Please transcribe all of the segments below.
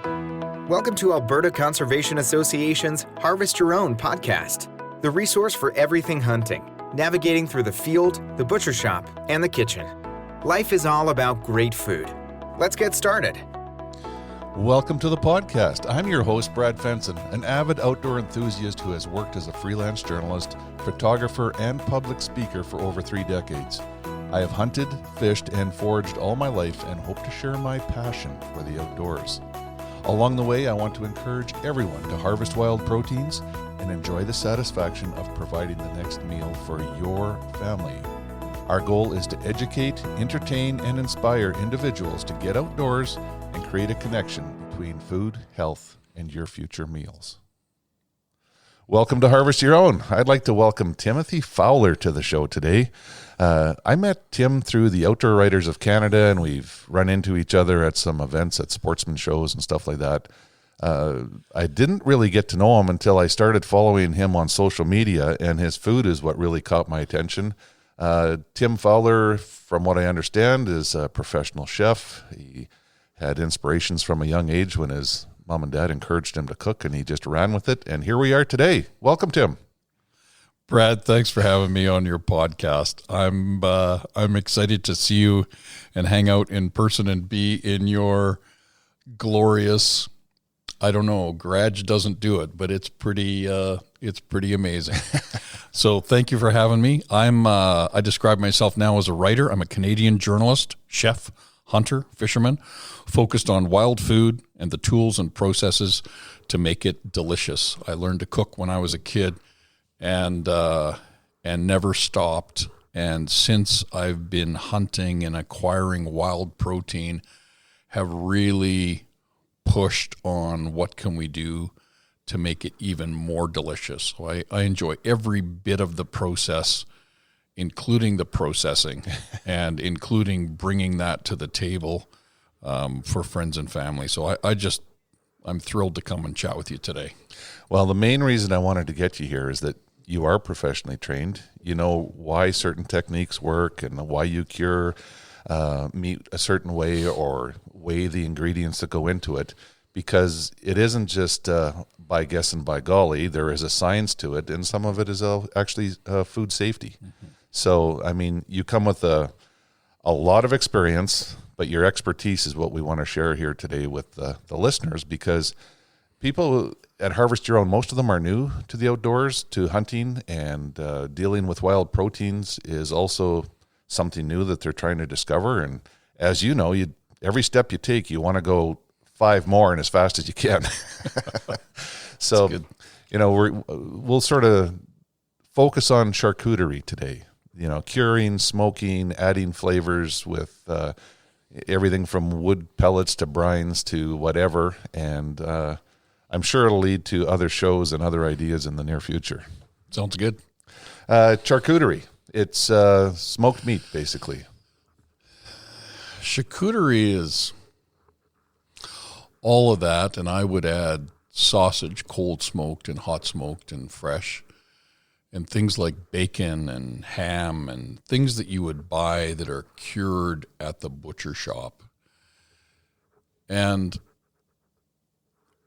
Welcome to Alberta Conservation Association's Harvest Your Own podcast, the resource for everything hunting, navigating through the field, the butcher shop, and the kitchen. Life is all about great food. Let's get started. Welcome to the podcast. I'm your host, Brad Fenson, an avid outdoor enthusiast who has worked as a freelance journalist, photographer, and public speaker for over 3 decades. I have hunted, fished, and foraged all my life and hope to share my passion for the outdoors. Along the way, I want to encourage everyone to harvest wild proteins and enjoy the satisfaction of providing the next meal for your family. Our goal is to educate, entertain, and inspire individuals to get outdoors and create a connection between food, health, and your future meals. Welcome to Harvest Your Own. I'd like to welcome Timothy Fowler to the show today. I met Tim through the Outdoor Writers of Canada, and we've run into each other at some events at sportsman shows and stuff like that. I didn't really get to know him until I started following him on social media, and his food is what really caught my attention. Tim Fowler, from what I understand, is a professional chef. He had inspirations from a young age when his mom and dad encouraged him to cook, and he just ran with it. And here we are today. Welcome, Tim. Brad, thanks for having me on your podcast. I'm excited to see you and hang out in person and be in your glorious, I don't know, garage doesn't do it, but it's pretty amazing. So thank you for having me. I describe myself now as a writer. I'm a Canadian journalist, chef, hunter, fisherman, focused on wild food and the tools and processes to make it delicious. I learned to cook when I was a kid and never stopped. And since I've been hunting and acquiring wild protein, have really pushed on what can we do to make it even more delicious. So I enjoy every bit of the process, including the processing and including bringing that to the table for friends and family. So I'm thrilled to come and chat with you today. Well, the main reason I wanted to get you here is that you are professionally trained. You know why certain techniques work and why you cure meat a certain way or weigh the ingredients that go into it, because it isn't just by guess and by golly. There is a science to it, and some of it is actually food safety. Mm-hmm. So, I mean, you come with a lot of experience, but your expertise is what we want to share here today with the listeners, because people at Harvest Your Own, most of them are new to the outdoors, to hunting, and dealing with wild proteins is also something new that they're trying to discover. And as you know, every step you take, you want to go 5 more and as fast as you can. So, you know, we'll sort of focus on charcuterie today. You know, curing, smoking, adding flavors with everything from wood pellets to brines to whatever. And I'm sure it'll lead to other shows and other ideas in the near future. Sounds good. Charcuterie. It's smoked meat, basically. Charcuterie is all of that, and I would add sausage, cold smoked and hot smoked and fresh, and things like bacon and ham and things that you would buy that are cured at the butcher shop. And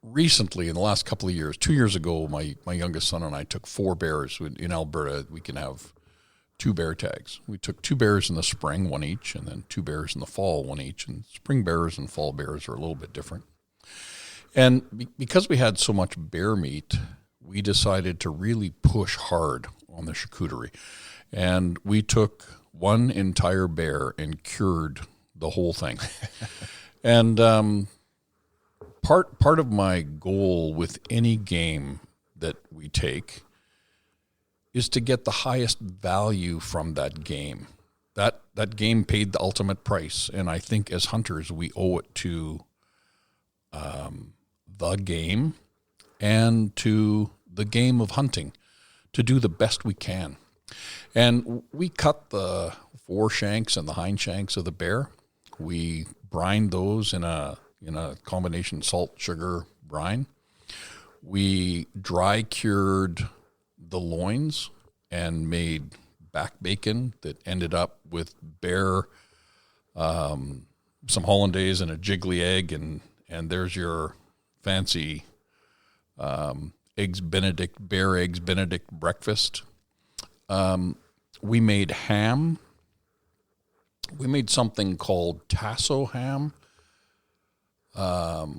recently, in the last couple of years, 2 years ago, my youngest son and I took 4 bears. In Alberta, we can have 2 bear tags. We took 2 bears in the spring, 1 each, and then 2 bears in the fall, 1 each. And spring bears and fall bears are a little bit different. And because we had so much bear meat, we decided to really push hard on the charcuterie. And we took 1 entire bear and cured the whole thing. And part of my goal with any game that we take is to get the highest value from that game. That game paid the ultimate price, and I think as hunters we owe it to the game and to the game of hunting to do the best we can. And we cut the foreshanks and the hind shanks of the bear. We brined those in a combination salt sugar brine. We dry cured the loins and made back bacon that ended up with bear, some hollandaise and a jiggly egg, and there's your fancy Bear Eggs Benedict breakfast. We made ham. We made something called tasso ham,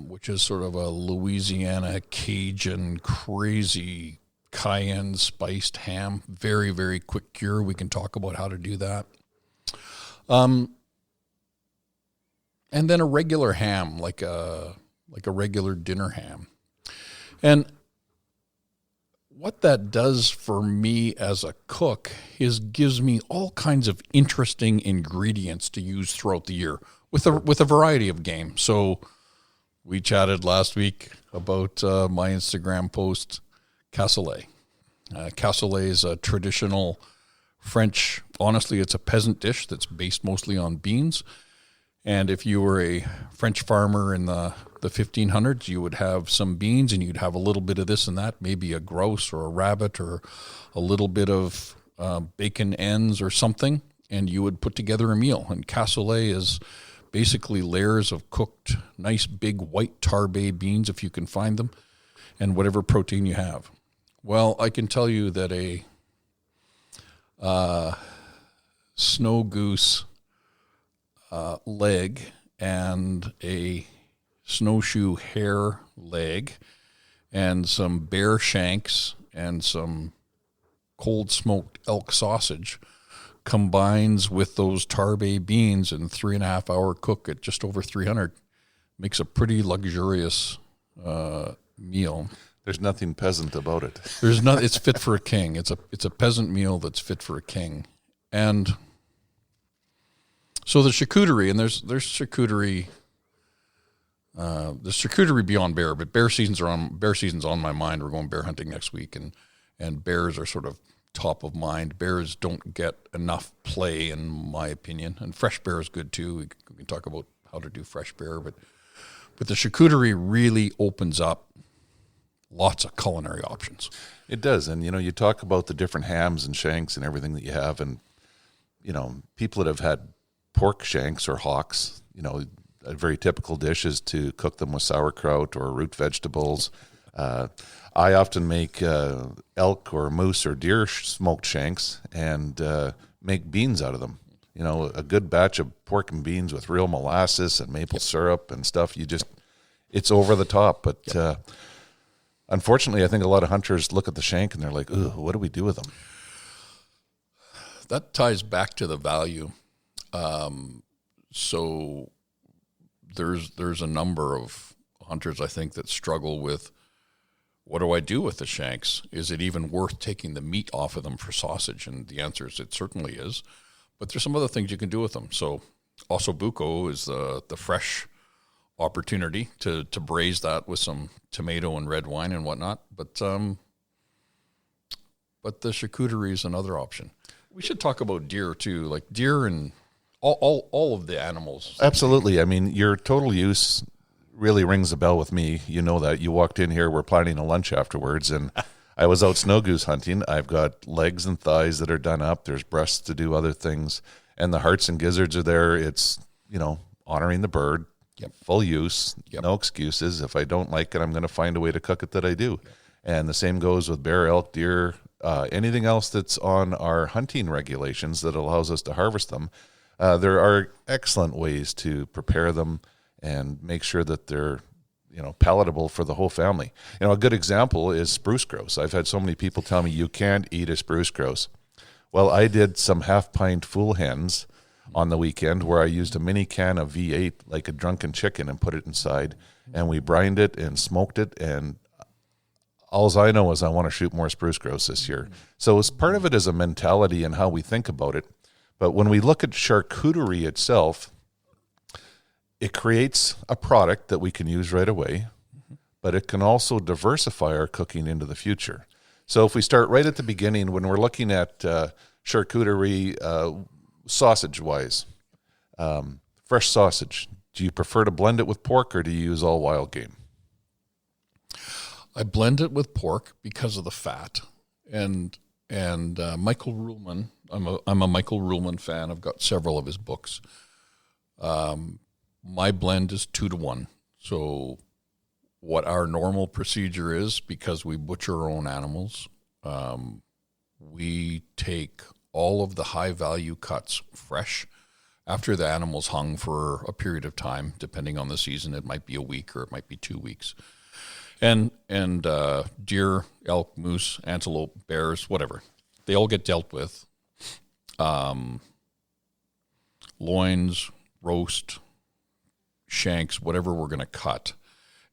which is sort of a Louisiana Cajun crazy cayenne spiced ham. Very, very quick cure. We can talk about how to do that. And then a regular ham, like a regular dinner ham. And what that does for me as a cook is gives me all kinds of interesting ingredients to use throughout the year with a variety of game. So we chatted last week about my Instagram post, cassoulet. Cassoulet is a traditional French, honestly, it's a peasant dish that's based mostly on beans. And if you were a French farmer in the 1500s, you would have some beans and you'd have a little bit of this and that, maybe a grouse or a rabbit or a little bit of bacon ends or something, and you would put together a meal. And cassoulet is basically layers of cooked, nice big white tarbay beans, if you can find them, and whatever protein you have. Well, I can tell you that a snow goose leg and a snowshoe hare leg and some bear shanks and some cold smoked elk sausage combines with those tarbay beans and 3.5 hour cook at just over 300 makes a pretty luxurious meal. There's nothing peasant about it. It's fit for a king. It's a peasant meal that's fit for a king. And so the charcuterie, and there's charcuterie. There's charcuterie beyond bear, but bear season's on my mind. We're going bear hunting next week, and bears are sort of top of mind. Bears don't get enough play, in my opinion, and fresh bear is good too. We can talk about how to do fresh bear, but the charcuterie really opens up lots of culinary options. It does, and you talk about the different hams and shanks and everything that you have, and people that have had pork shanks or hocks, a very typical dish is to cook them with sauerkraut or root vegetables. I often make elk or moose or deer smoked shanks and make beans out of them. A good batch of pork and beans with real molasses and maple syrup and stuff. It's over the top. But unfortunately, I think a lot of hunters look at the shank and they're like, "Ooh, what do we do with them?" That ties back to the value. So there's a number of hunters, I think, that struggle with, what do I do with the shanks? Is it even worth taking the meat off of them for sausage? And the answer is it certainly is. But there's some other things you can do with them. So ossobuco is the fresh opportunity to braise that with some tomato and red wine and whatnot. But the charcuterie is another option. We should talk about deer too, like deer and all of the animals. Absolutely. I mean, your total use really rings a bell with me. You know that. You walked in here, we're planning a lunch afterwards, and I was out snow goose hunting. I've got legs and thighs that are done up. There's breasts to do other things, and the hearts and gizzards are there. It's, honoring the bird, full use, no excuses. If I don't like it, I'm going to find a way to cook it that I do. And the same goes with bear, elk, deer, anything else that's on our hunting regulations that allows us to harvest them. There are excellent ways to prepare them and make sure that they're, palatable for the whole family. A good example is spruce grouse. I've had so many people tell me you can't eat a spruce grouse. Well, I did some half-pint full hens on the weekend where I used a mini can of V8 like a drunken chicken and put it inside, and we brined it and smoked it, and all I know is I want to shoot more spruce grouse this year. So as part of it is a mentality and how we think about it. But when we look at charcuterie itself, it creates a product that we can use right away, but it can also diversify our cooking into the future. So if we start right at the beginning, when we're looking at charcuterie sausage-wise, fresh sausage, do you prefer to blend it with pork or do you use all wild game? I blend it with pork because of the fat. And Michael Ruhlman, I'm a Michael Ruhlman fan. I've got several of his books. My blend is 2-to-1. So what our normal procedure is, because we butcher our own animals, we take all of the high-value cuts fresh after the animal's hung for a period of time, depending on the season. It might be a week or it might be 2 weeks. And deer, elk, moose, antelope, bears, whatever, they all get dealt with. Loins, roast, shanks, whatever we're going to cut.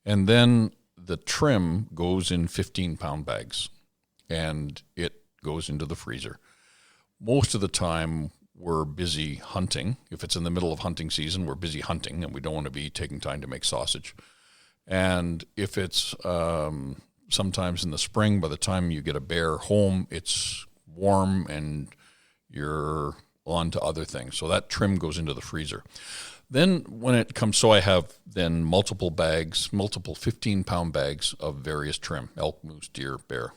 And then the trim goes in 15-pound bags, and it goes into the freezer. Most of the time, we're busy hunting. If it's in the middle of hunting season, we're busy hunting, and we don't want to be taking time to make sausage. And if it's sometimes in the spring, by the time you get a bear home, it's warm and you're on to other things. So that trim goes into the freezer. Then when it comes, so I have then multiple bags, multiple 15-pound bags of various trim, elk, moose, deer, bear.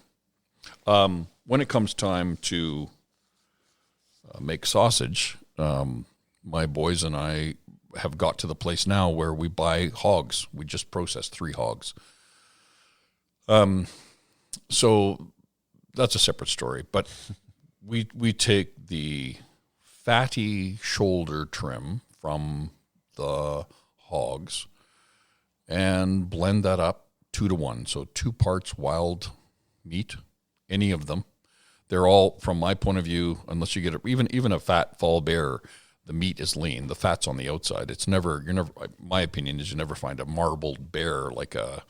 When it comes time to make sausage, my boys and I have got to the place now where we buy hogs. We just processed 3 hogs. So that's a separate story, but we take the fatty shoulder trim from the hogs and blend that up 2 to 1. So 2 parts wild meat, any of them. They're all, from my point of view, unless you get even a fat fall bear, the meat is lean. The fat's on the outside. My opinion is you never find a marbled bear like a...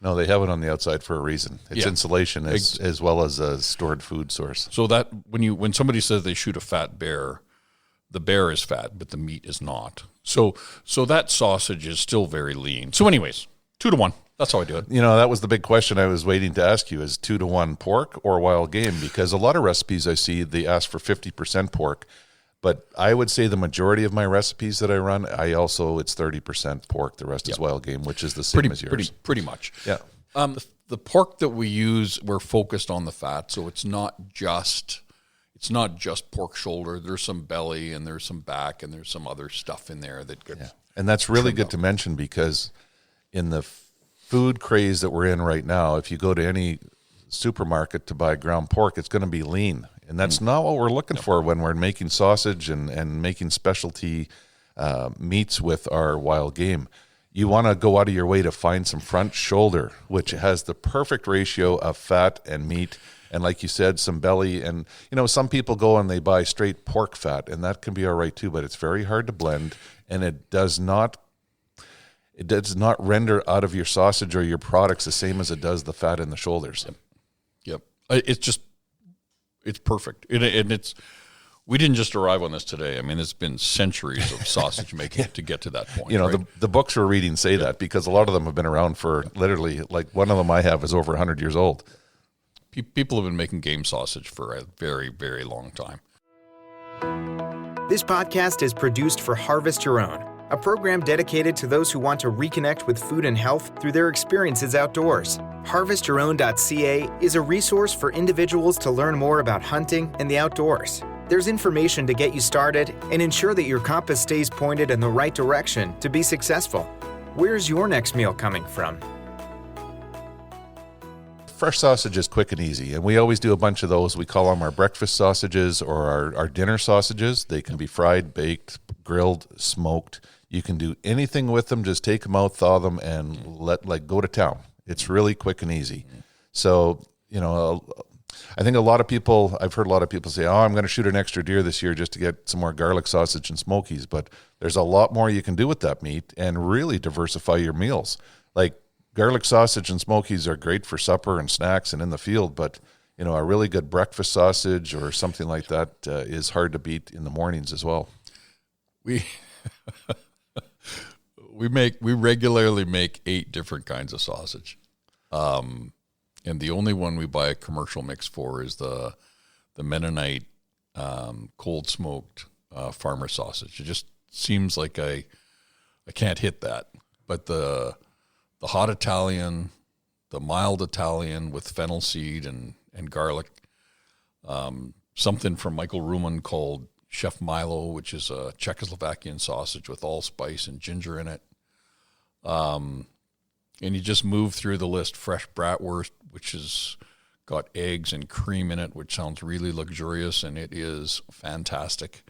No, they have it on the outside for a reason. It's insulation as well as a stored food source. So that when somebody says they shoot a fat bear, the bear is fat, but the meat is not. So that sausage is still very lean. So anyways, 2 to 1. That's how I do it. That was the big question I was waiting to ask you, is 2 to 1 pork or wild game? Because a lot of recipes I see, they ask for 50% pork. But I would say the majority of my recipes that I run, it's 30% pork. The rest is wild game, which is the same as yours. Pretty much. Yeah. The pork that we use, we're focused on the fat, so it's not just pork shoulder. There's some belly and there's some back and there's some other stuff in there that gets And that's really good to mention, because in the food craze that we're in right now, if you go to any supermarket to buy ground pork, it's going to be lean. And that's not what we're looking for when we're making sausage and making specialty meats with our wild game. You want to go out of your way to find some front shoulder, which has the perfect ratio of fat and meat. And like you said, some belly. And, some people go and they buy straight pork fat, and that can be all right too, but it's very hard to blend, and it does not render out of your sausage or your products the same as it does the fat in the shoulders. Yep. It's perfect. We didn't just arrive on this today. I mean, it's been centuries of sausage making to get to that point. Right? The books we're reading say that, because a lot of them have been around for literally, like one of them I have is over 100 years old. People have been making game sausage for a very, very long time. This podcast is produced for Harvest Your Own, a program dedicated to those who want to reconnect with food and health through their experiences outdoors. HarvestYourOwn.ca is a resource for individuals to learn more about hunting and the outdoors. There's information to get you started and ensure that your compass stays pointed in the right direction to be successful. Where's your next meal coming from? Fresh sausage is quick and easy, and we always do a bunch of those. We call them our breakfast sausages or our dinner sausages. They can be fried, baked, grilled, smoked. You can do anything with them. Just take them out, thaw them, and go to town. It's really quick and easy. So, I think I've heard a lot of people say, I'm going to shoot an extra deer this year just to get some more garlic sausage and smokies. But there's a lot more you can do with that meat and really diversify your meals. Like garlic sausage and smokies are great for supper and snacks and in the field. But, a really good breakfast sausage or something like that is hard to beat in the mornings as well. We regularly make 8 different kinds of sausage. And the only one we buy a commercial mix for is the Mennonite cold smoked farmer sausage. It just seems like I can't hit that. But the hot Italian, the mild Italian with fennel seed and garlic, something from Michael Ruman called Chef Milo, which is a Czechoslovakian sausage with allspice and ginger in it. And you just move through the list. Fresh bratwurst, which has got eggs and cream in it, which sounds really luxurious, and it is fantastic.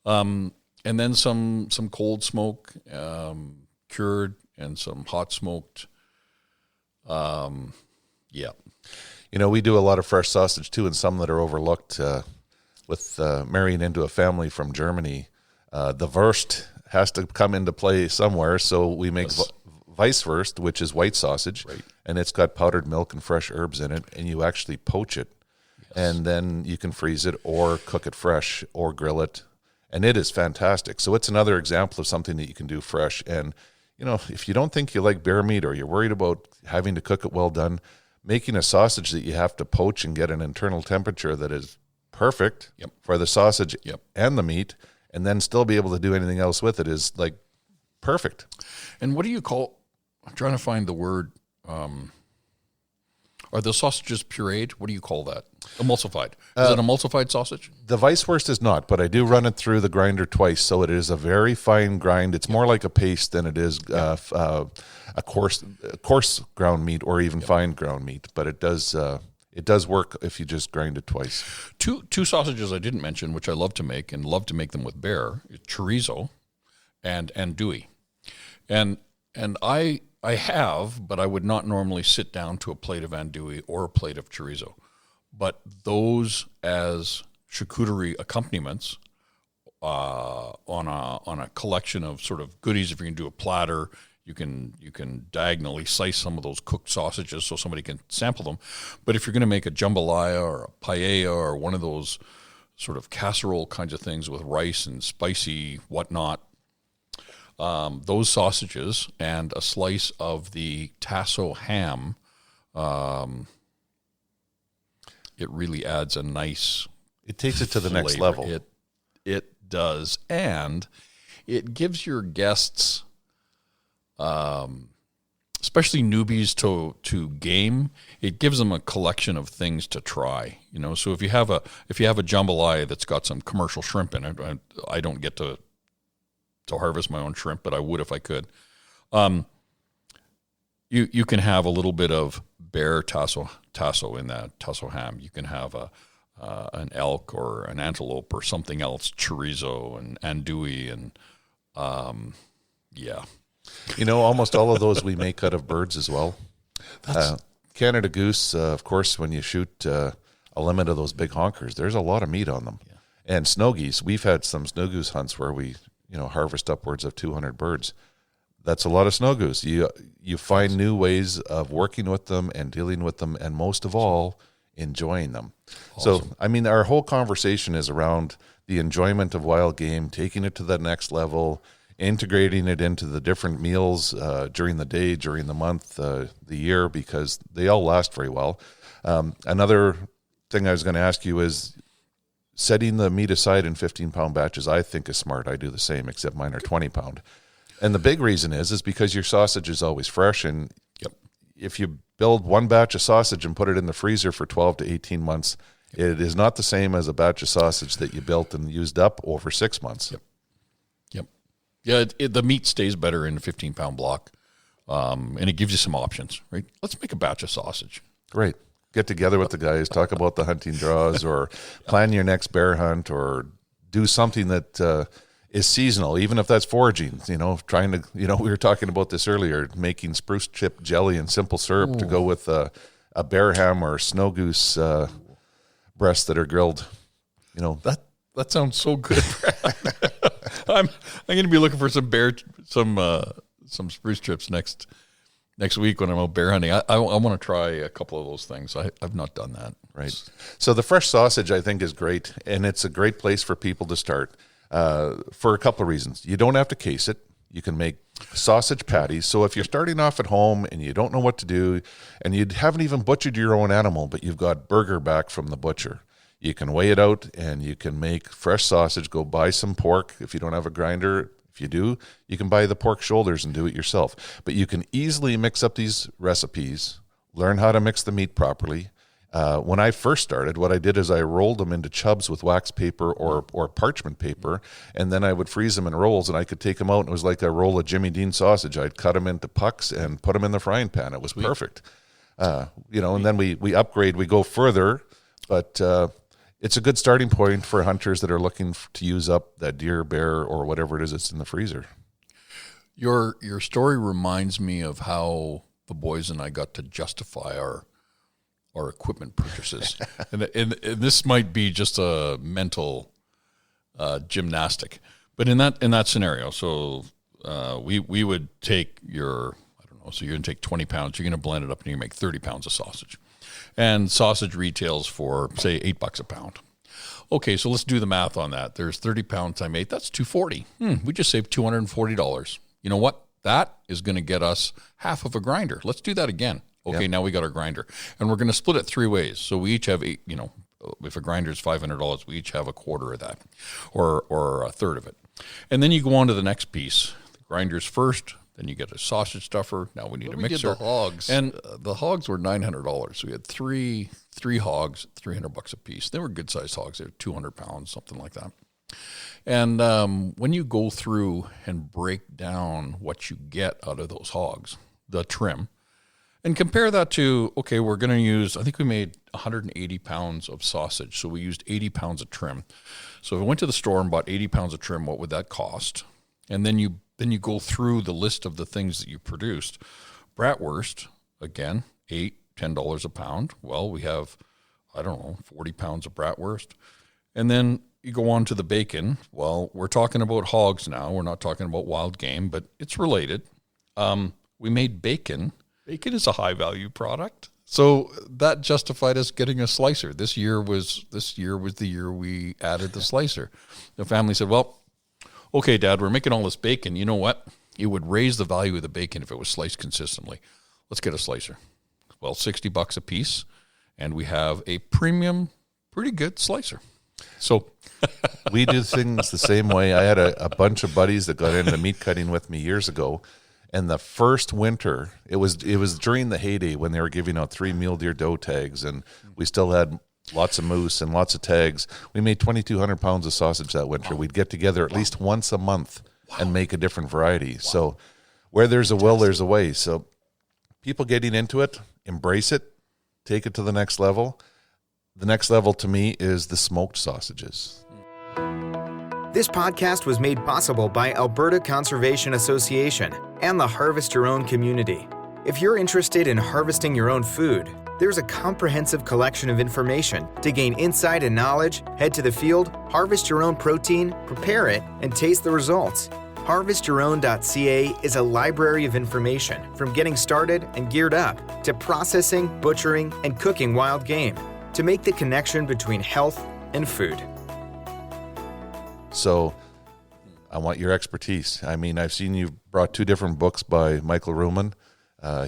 And then some cold smoke, cured, and some hot smoked. Yeah. You know, we do a lot of fresh sausage too, and some that are overlooked. With marrying into a family from Germany, the Wurst has to come into play somewhere. So we make Weisswurst, which is white sausage, right, and it's got powdered milk and fresh herbs in it, and you actually poach it, and then you can freeze it or cook it fresh or grill it, and it is fantastic. So it's another example of something that you can do fresh. And, you know, if you don't think you like bear meat or you're worried about having to cook it well done, making a sausage that you have to poach and get an internal temperature that is perfect for the sausage and the meat, and then still be able to do anything else with it is like perfect. And what do you call, I'm trying to find the word, are the sausages pureed? What do you call that? Emulsified. Is it emulsified sausage? The Weisswurst is not, but I do run it through the grinder twice, so it is a very fine grind. It's more like a paste than it is a coarse ground meat or even fine ground meat, but it does work if you just grind it twice. Two sausages I didn't mention, which I love to make and love to make them with bear, chorizo and andouille. And I have, but I would not normally sit down to a plate of andouille or a plate of chorizo. But those as charcuterie accompaniments on a collection of sort of goodies. If you're going to do a platter, you can diagonally slice some of those cooked sausages so somebody can sample them. But if you're going to make a jambalaya or a paella or one of those sort of casserole kinds of things with rice and spicy whatnot, those sausages and a slice of the tasso ham, it really adds a nice. It takes it to the next flavor. level. It does, and it gives your guests, especially newbies to game, it gives them a collection of things to try. You know, so if you have a jambalaya that's got some commercial shrimp in it, I don't get to harvest my own shrimp, but I would if I could. You can have a little bit of bear tasso in that tasso ham. You can have an elk or an antelope or something else, chorizo and andouille and yeah. You know, almost all of those we make out of birds as well. Canada goose, of course, when you shoot a limit of those big honkers, there's a lot of meat on them. Yeah. And snow geese, we've had some snow goose hunts where we, harvest upwards of 200 birds. That's a lot of snow goose. You find new ways of working with them and dealing with them, and most of all, enjoying them. Awesome. So, I mean, our whole conversation is around the enjoyment of wild game, taking it to the next level, integrating it into the different meals during the day, during the month, the year, because they all last very well. Another thing I was going to ask you is setting the meat aside in 15-pound batches, I think is smart. I do the same, except mine are 20-pound. And the big reason is because your sausage is always fresh. And if you build one batch of sausage and put it in the freezer for 12 to 18 months, it is not the same as a batch of sausage that you built and used up over 6 months. Yep. Yeah, the meat stays better in a 15-pound block, and it gives you some options, right? Let's make a batch of sausage. Great. Get together with the guys, talk about the hunting draws, or plan your next bear hunt, or do something that is seasonal, even if that's foraging. Trying to, we were talking about this earlier, making spruce chip jelly and simple syrup to go with a bear ham or snow goose breasts that are grilled. That sounds so good. I'm going to be looking for some spruce chips next week when I'm out bear hunting. I want to try a couple of those things. I've not done that. Right. So the fresh sausage, I think, is great, and it's a great place for people to start for a couple of reasons. You don't have to case it. You can make sausage patties. So if you're starting off at home and you don't know what to do, and you haven't even butchered your own animal, but you've got burger back from the butcher, you can weigh it out and you can make fresh sausage. Go buy some pork if you don't have a grinder. If you do, you can buy the pork shoulders and do it yourself. But you can easily mix up these recipes, learn how to mix the meat properly, When I first started, what I did is I rolled them into chubs with wax paper or parchment paper, and then I would freeze them in rolls, and I could take them out, and it was like a roll of Jimmy Dean sausage. I'd cut them into pucks and put them in the frying pan. It was perfect. And then we upgrade, we go further, but it's a good starting point for hunters that are looking to use up that deer, bear, or whatever it is that's in the freezer. Your story reminds me of how the boys and I got to justify our equipment purchases. and this might be just a mental gymnastic, but in that scenario, so we would take your, I don't know, so you're going to take 20 pounds, you're going to blend it up and you make 30 pounds of sausage. And sausage retails for, say, $8 a pound. Okay, so let's do the math on that. There's 30 pounds times 8, that's $240. We just saved $240. You know what? That is going to get us half of a grinder. Let's do that again. Okay, Now we got our grinder. And we're going to split it 3 ways. So we each have, if a grinder is $500, we each have a quarter of that or a third of it. And then you go on to the next piece. The grinder's first, then you get a sausage stuffer. Now we need a mixer. Did the hogs. And the hogs were $900. So we had three hogs, $300 a piece. They were good-sized hogs. They were 200 pounds, something like that. And when you go through and break down what you get out of those hogs, the trim, and compare that to, okay, we're going to use, I think we made 180 pounds of sausage, so we used 80 pounds of trim. So if I went to the store and bought 80 pounds of trim, what would that cost? And then you go through the list of the things that you produced. Bratwurst, again, $10 a pound. Well, we have, 40 pounds of bratwurst. And then you go on to the bacon. Well, we're talking about hogs now. We're not talking about wild game, but it's related. We made bacon. Bacon is a high-value product. So that justified us getting a slicer. This year was the year we added the slicer. The family said, well, okay, Dad, we're making all this bacon. You know what? It would raise the value of the bacon if it was sliced consistently. Let's get a slicer. Well, $60 a piece, and we have a premium, pretty good slicer. So we do things the same way. I had a bunch of buddies that got into meat cutting with me years ago. And the first winter, it was during the heyday when they were giving out 3 mule deer doe tags, and we still had lots of moose and lots of tags. We made 2,200 pounds of sausage that winter. We'd get together at least once a month and make a different variety. So where there's a will, there's a way. So people getting into it, embrace it, take it to the next level. The next level to me is the smoked sausages. This podcast was made possible by Alberta Conservation Association and the Harvest Your Own community. If you're interested in harvesting your own food, there's a comprehensive collection of information. To gain insight and knowledge, head to the field, harvest your own protein, prepare it, and taste the results. HarvestYourOwn.ca is a library of information from getting started and geared up to processing, butchering, and cooking wild game to make the connection between health and food. So I want your expertise. I mean, I've seen you brought 2 different books by Michael Ruhlman.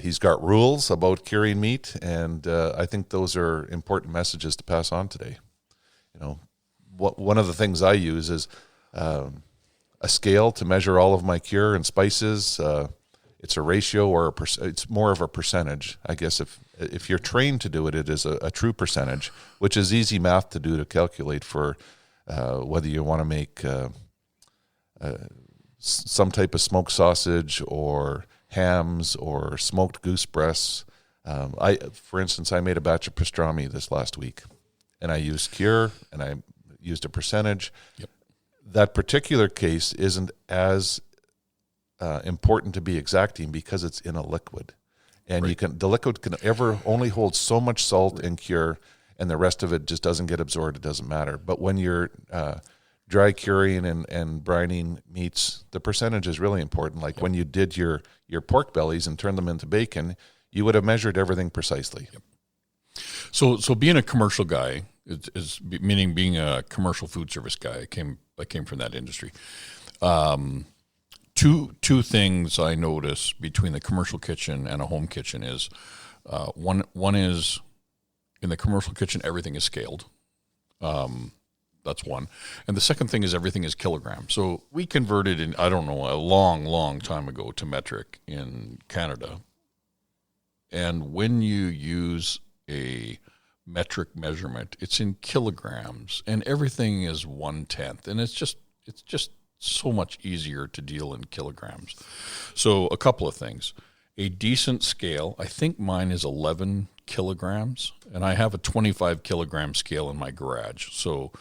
He's got rules about curing meat, and I think those are important messages to pass on today. One of the things I use is a scale to measure all of my cure and spices. It's a ratio or it's more of a percentage. I guess if you're trained to do it, it is a true percentage, which is easy math to do, to calculate for whether you want to make some type of smoked sausage or hams or smoked goose breasts. For instance, I made a batch of pastrami this last week, and I used cure and I used a percentage. Yep. That particular case isn't as important to be exacting because it's in a liquid, and right. The liquid can only hold so much salt and cure, and the rest of it just doesn't get absorbed. It doesn't matter. But when you're dry curing and brining meats, the percentage is really important. Like when you did your pork bellies and turned them into bacon, you would have measured everything precisely. Yep. So being a commercial guy is meaning being a commercial food service guy. I came from that industry. Two things I notice between the commercial kitchen and a home kitchen is one is in the commercial kitchen everything is scaled. That's one. And the second thing is everything is kilogram. So we converted in, I don't know, a long time ago to metric in Canada. And when you use a metric measurement. It's in kilograms, and everything is 1/10, and it's just so much easier to deal in kilograms. So a couple of things. A decent scale, I think mine is 11 kilograms, and I have a 25 kilogram scale in my garage. So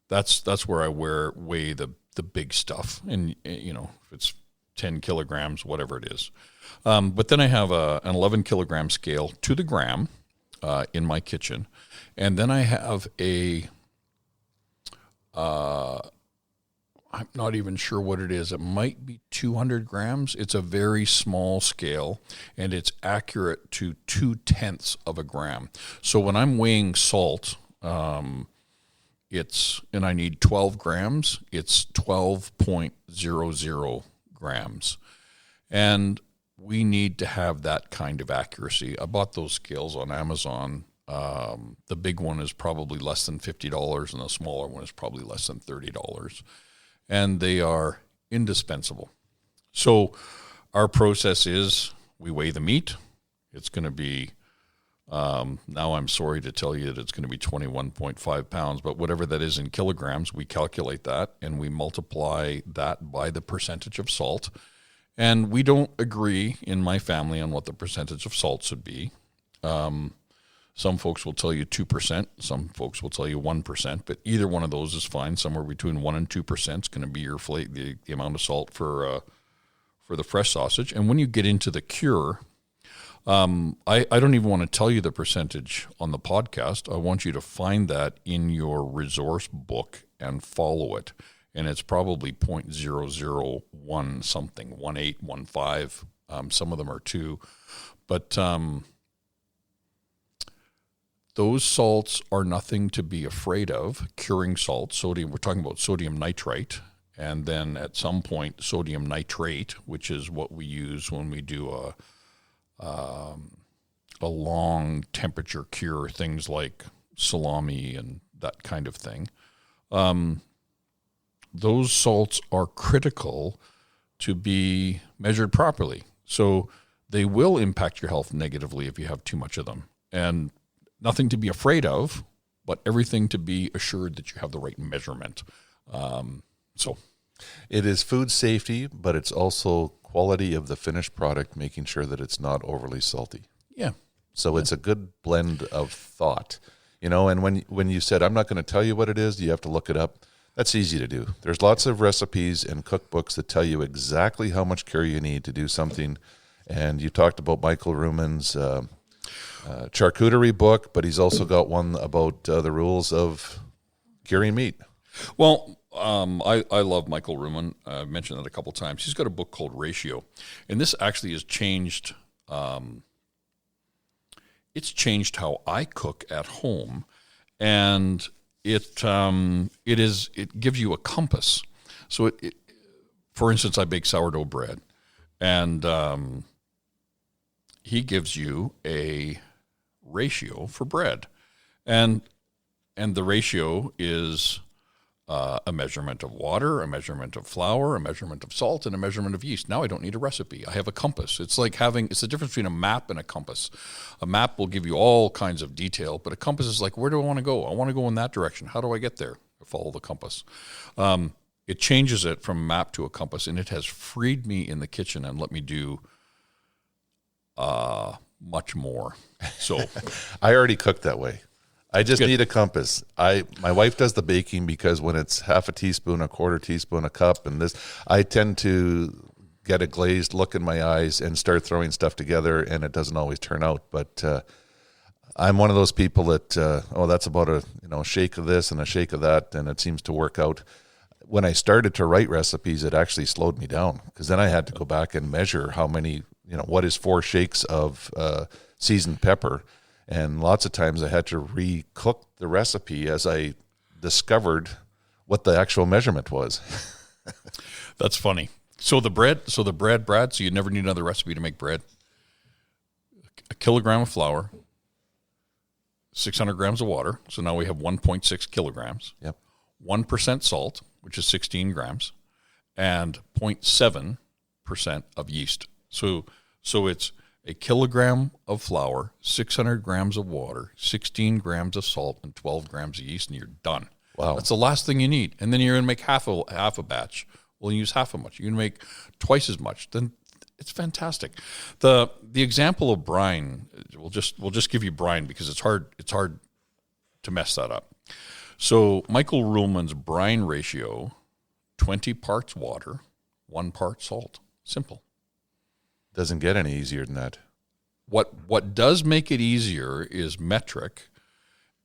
that's where I weigh the big stuff, and if it's 10 kilograms, whatever it is. But then I have an 11 kilogram scale to the gram in my kitchen, and then I have I'm not even sure what it is. It might be 200 grams. It's a very small scale, and it's accurate to 0.2 of a gram. So when I'm weighing salt, and I need 12 grams, it's 12.00 grams. And we need to have that kind of accuracy. I bought those scales on Amazon. The big one is probably less than $50, and the smaller one is probably less than $30. And they are indispensable. So our process is we weigh the meat. It's going to be, now I'm sorry to tell you that it's going to be 21.5 pounds, but whatever that is in kilograms, we calculate that and we multiply that by the percentage of salt. And we don't agree in my family on what the percentage of salt should be. Some folks will tell you 2%. Some folks will tell you 1%. But either one of those is fine. Somewhere between 1% and 2% is going to be your the amount of salt for the fresh sausage. And when you get into the cure, I don't even want to tell you the percentage on the podcast. I want you to find that in your resource book and follow it. And it's probably 0.001 something, 1.8, 1.5. Some of them are 2. But those salts are nothing to be afraid of. Curing salt, sodium, we're talking about sodium nitrite, and then at some point sodium nitrate, which is what we use when we do a long temperature cure, things like salami and that kind of thing. Those salts are critical to be measured properly. So they will impact your health negatively if you have too much of them. And nothing to be afraid of, but everything to be assured that you have the right measurement. So it is food safety, but it's also quality of the finished product, making sure that it's not overly salty. Yeah. So it's a good blend of thought, and when you said, I'm not going to tell you what it is, you have to look it up. That's easy to do. There's lots of recipes and cookbooks that tell you exactly how much care you need to do something. And you talked about Michael Ruman's charcuterie book, but he's also got one about the rules of curing meat. Well, I love Michael Ruman. I've mentioned that a couple times. He's got a book called Ratio, and this actually has changed. It's changed how I cook at home, and it gives you a compass. So for instance, I bake sourdough bread, and he gives you a ratio for bread, and the ratio is a measurement of water, a measurement of flour, a measurement of salt, and a measurement of yeast. Now I don't need a recipe. I have a compass. It's like it's the difference between a map and a compass. A map will give you all kinds of detail, but a compass is like, where do I want to go? I want to go in that direction. How do I get there? I follow the compass. It changes it from a map to a compass, and it has freed me in the kitchen and let me do much more. So I already cooked that way. I just need a compass. My wife does the baking because when it's half a teaspoon, a quarter teaspoon, a cup, and this, I tend to get a glazed look in my eyes and start throwing stuff together, and it doesn't always turn out. But I'm one of those people that, that's about a shake of this and a shake of that, and it seems to work out. When I started to write recipes, it actually slowed me down because then I had to go back and measure how many, what is 4 shakes of seasoned pepper. And lots of times I had to re-cook the recipe as I discovered what the actual measurement was. That's funny. So the bread, Brad, so you never need another recipe to make bread. A kilogram of flour, 600 grams of water. So now we have 1.6 kilograms. Yep. 1% salt, which is 16 grams, and 0.7% of yeast. So it's a kilogram of flour, 600 grams of water, 16 grams of salt, and 12 grams of yeast, and you're done. Wow. That's the last thing you need. And then you're going to make half a batch. Well, you use half as much. You're going to make twice as much. Then it's fantastic. The example of brine, we'll just give you brine because it's hard to mess that up. So Michael Ruhlman's brine ratio, 20 parts water, 1 part salt. Simple. Doesn't get any easier than that. What does make it easier is metric.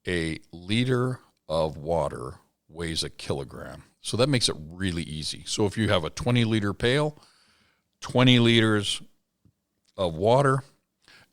A liter of water weighs a kilogram. So that makes it really easy. So if you have a 20-liter pail, 20 liters of water,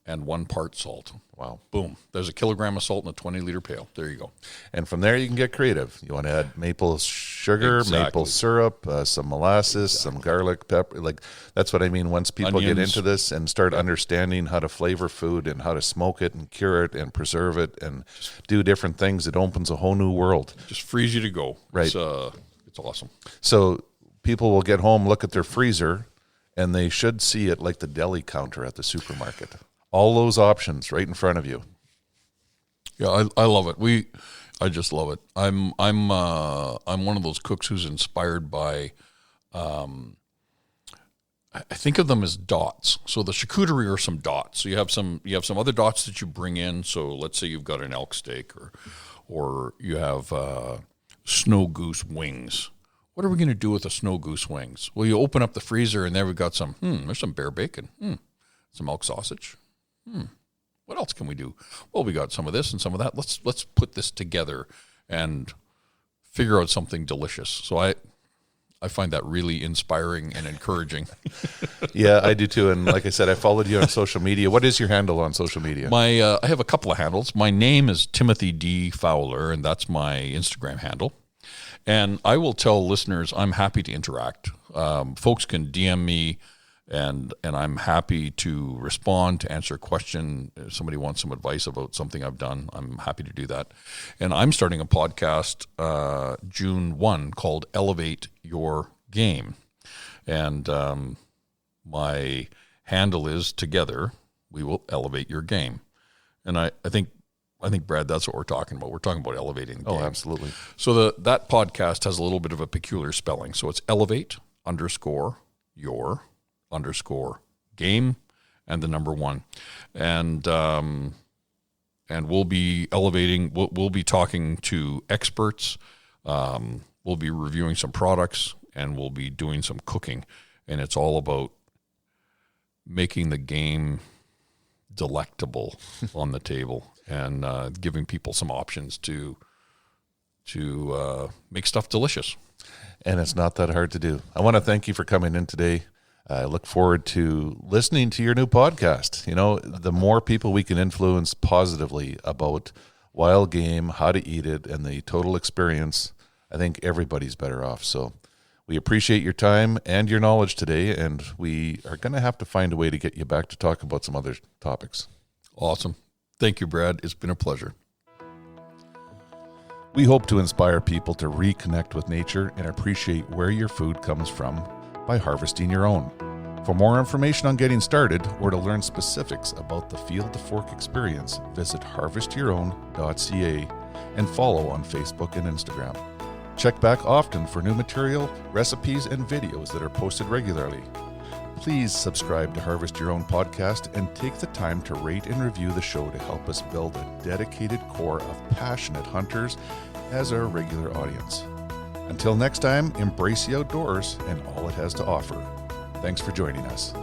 and 1 part salt. Wow. Boom. There's a kilogram of salt in a 20-liter pail. There you go. And from there, you can get creative. You want to add maple sugar, Exactly. maple syrup, some molasses, some garlic, pepper. Like, that's what I mean. Once people get Onions. into this and start understanding how to flavor food and how to smoke it and cure it and preserve it and do different things, it opens a whole new world. Just frees you to go. Right. It's awesome. So people will get home, look at their freezer, and they should see it like the deli counter at the supermarket. All those options right in front of you. Yeah, I love it. I just love it. I'm one of those cooks who's inspired by. I think of them as dots. So the charcuterie are some dots. So you have some other dots that you bring in. So let's say you've got an elk steak or you have snow goose wings. What are we going to do with the snow goose wings? Well, you open up the freezer and there we've got some. There's some bear bacon. Some elk sausage. What else can we do? Well, we got some of this and some of that. Let's put this together and figure out something delicious. So I find that really inspiring and encouraging. Yeah, I do too. And like I said, I followed you on social media. What is your handle on social media? I have a couple of handles. My name is Timothy D. Fowler, and that's my Instagram handle. And I will tell listeners I'm happy to interact. Folks can DM me, and I'm happy to respond, to answer a question. If somebody wants some advice about something I've done, I'm happy to do that. And I'm starting a podcast June 1 called Elevate Your Game. And my handle is Together We Will Elevate Your Game. And I think, Brad, that's what we're talking about. We're talking about elevating the game. Oh, absolutely. So that podcast has a little bit of a peculiar spelling. So it's elevate_your_game and the number 1. And we'll be elevating, we'll be talking to experts. We'll be reviewing some products, and we'll be doing some cooking. And it's all about making the game delectable on the table and giving people some options to make stuff delicious. And it's not that hard to do. I want to thank you for coming in today. I look forward to listening to your new podcast. You know, the more people we can influence positively about wild game, how to eat it, and the total experience, I think everybody's better off. So we appreciate your time and your knowledge today, and we are going to have to find a way to get you back to talk about some other topics. Awesome. Thank you, Brad. It's been a pleasure. We hope to inspire people to reconnect with nature and appreciate where your food comes from by harvesting your own. For more information on getting started or to learn specifics about the Field to Fork experience, visit harvestyourown.ca and follow on Facebook and Instagram. Check back often for new material, recipes, and videos that are posted regularly. Please subscribe to Harvest Your Own podcast and take the time to rate and review the show to help us build a dedicated core of passionate hunters as our regular audience. Until next time, embrace the outdoors and all it has to offer. Thanks for joining us.